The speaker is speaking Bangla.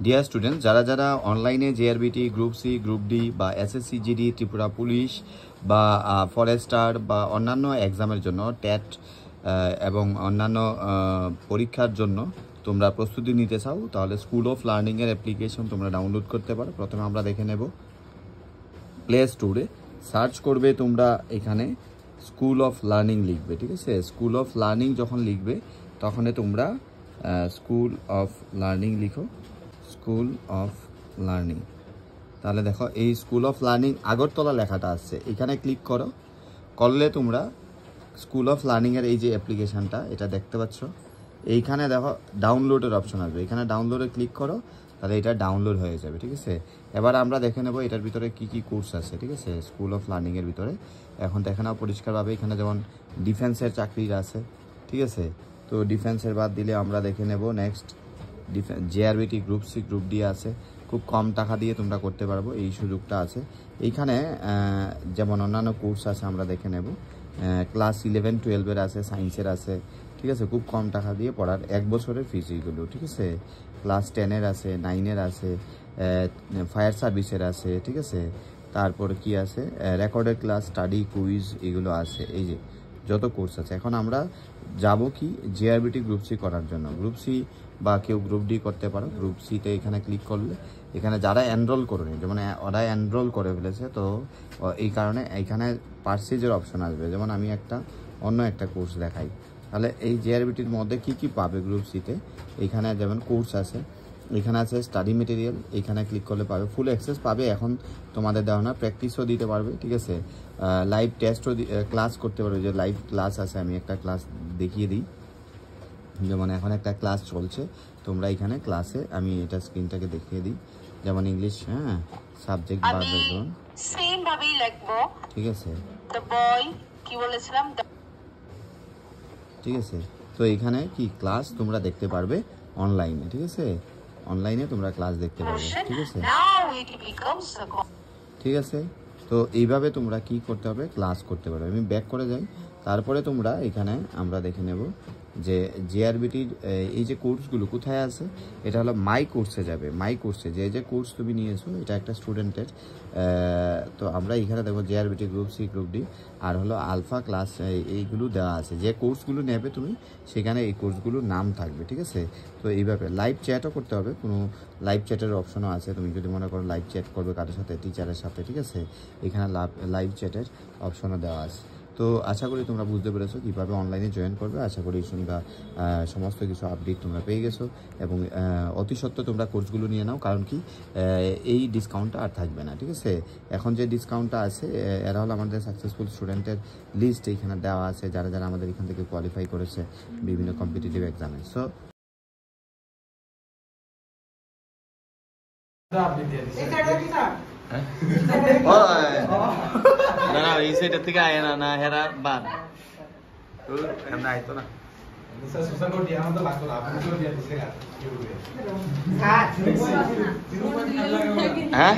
ডিয়ার স্টুডেন্ট, যারা যারা অনলাইনে JRBT, group C, group D বা এসএসসি জিডি, ত্রিপুরা পুলিশ বা ফরেস্টার বা অন্যান্য এক্সামের জন্য টেট এবং অন্যান্য পরীক্ষার জন্য তোমরা প্রস্তুতি নিতে চাও, তাহলে স্কুল অফ লার্নিংয়ের অ্যাপ্লিকেশন তোমরা ডাউনলোড করতে পারো। প্রথমে আমরা দেখে নেব প্লে স্টোরে সার্চ করবে তোমরা, এখানে স্কুল অফ লার্নিং লিখবে, ঠিক আছে। স্কুল অফ লার্নিং যখন লিখবে তখন তোমরা স্কুল অফ লার্নিং লিখো, স্কুল অফ লার্নিং। তাহলে দেখো এই স্কুল অফ লার্নিং আগরতলা লেখাটা আসছে, এখানে ক্লিক করো। করলে তোমরা স্কুল অফ লার্নিংয়ের এই যে অ্যাপ্লিকেশানটা এটা দেখতে পাচ্ছ, এইখানে দেখো ডাউনলোডের অপশন আসবে, এখানে ডাউনলোডে ক্লিক করো, তাহলে এটা ডাউনলোড হয়ে যাবে, ঠিক আছে। এবার আমরা দেখে নেব এটার ভিতরে কি কি কোর্স আছে, ঠিক আছে। স্কুল অফ লার্নিংয়ের ভিতরে এখন দেখে নাও পরিষ্কারভাবে, এখানে যেমন ডিফেন্সের চাকরির আছে, ঠিক আছে। তো ডিফেন্সের বাদ দিলে আমরা দেখে নেব next JRBT, group C, group D আছে। খুব কম টাকা দিয়ে তোমরা করতে পারবো, এই সুযোগটা আছে এইখানে। যেমন অন্যান্য কোর্স আছে আমরা দেখে নেব, ক্লাস 11-12 আছে, সায়েন্সের আছে, ঠিক আছে। খুব কম টাকা দিয়ে পড়ার 1 বছরের ফিস এইগুলো, ঠিক আছে। ক্লাস 10-এর আছে, 9-এর আছে, ফায়ার সার্ভিসের আছে, ঠিক আছে। তারপর কি আছে, রেকর্ডেড ক্লাস, স্টাডি, কুইজ, এগুলো আছে, এই যে যত কোর্স আছে। এখন আমরা যাব কি জেআরবিটি গ্রুপ সি করার জন্য। গ্রুপ সি বা কেউ গ্রুপ ডি করতে পারো। গ্রুপ সিতে এখানে ক্লিক করলে এখানে যারা এনরোল করেনি, যেমন ওরা এনরোল করে ফেলেছে, তো এই কারণে এইখানে পারচেজের অপশন আসবে। যেমন আমি অন্য একটা কোর্স দেখাই, তাহলে এই জেআরবিটির মধ্যে কি কি পাবে গ্রুপ সিতে। এইখানে যেমন কোর্স আছে, এখানে আছে স্টাডি মেটেরিয়াল, এখানে ক্লিক করলে পাবে, ফুল অ্যাক্সেস পাবে। এখন তোমাদের দেওয়া না, প্র্যাকটিসও দিতে পারবে, ঠিক আছে। লাইভ টেস্টও ক্লাস করতে পারবে, যে লাইভ ক্লাস আছে। আমি একটা ক্লাস দেখিয়ে দিই, যেমন এখন একটা ক্লাস চলছে, তোমরা এখানে ক্লাসে, আমি এটা স্ক্রিনটাকে দেখিয়ে দিই, যেমন ইংলিশ, হ্যাঁ, সাবজেক্ট বা ব্যাকগ্রাউন্ড সেম ভাবেই লিখবো, ঠিক আছে। দ্য বয় কি বলেছিলাম, ঠিক আছে। তো এখানে কি ক্লাস তোমরা দেখতে পারবে অনলাইনে, ঠিক আছে। অনলাইনে তোমরা ক্লাস দেখতে পারবে, ঠিক আছে, ঠিক আছে। তো এইভাবে তোমরা কি করতে হবে, ক্লাস করতে পারবে। আমি ব্যাক করে যাই, তারপরে তোমরা এখানে আমরা দেখে নেব যে জেআরবিটির এই যে কোর্সগুলো কোথায় আছে। এটা হলো মাই কোর্সে যাবে। মাই কোর্সে যে কোর্স তুমি নিয়েছো, এটা একটা স্টুডেন্টের। তো আমরা এখানে দেখবো JRBT, group C, group D আর হলো আলফা ক্লাস, এইগুলো দেওয়া আছে। যে কোর্সগুলো নেবে তুমি, সেখানে এই কোর্সগুলোর নাম থাকবে, ঠিক আছে। তো এইভাবে লাইভ চ্যাটও করতে হবে, কোনো লাইভ চ্যাটের অপশনও আছে। তুমি যদি মনে করো লাইভ চ্যাট করবে কারোর সাথে, টিচারের সাথে, ঠিক আছে, এখানে লাইভ চ্যাটের অপশনও দেওয়া আছে। তো আশা করি তোমরা বুঝতে পেরেছো কীভাবে অনলাইনে জয়েন করবে। আশা করি তোমরা সমস্ত কিছু আপডেট তোমরা পেয়ে গেছো, এবং অতি সত্ত্বর তোমরা কোর্সগুলো নিয়ে নাও, কারণ কি এই ডিসকাউন্টটা আর থাকবে না, ঠিক আছে। এখন যে ডিসকাউন্টটা আছে, এরা হলো আমাদের সাকসেসফুল স্টুডেন্টের লিস্ট এখানে দেওয়া আছে, যারা যারা আমাদের এখান থেকে কোয়ালিফাই করেছে বিভিন্ন কম্পিটিটিভ এক্সামে। সো না এই সাইডের থেকে আয় না, না হেরা বাদ এমনি আইতো না। হ্যাঁ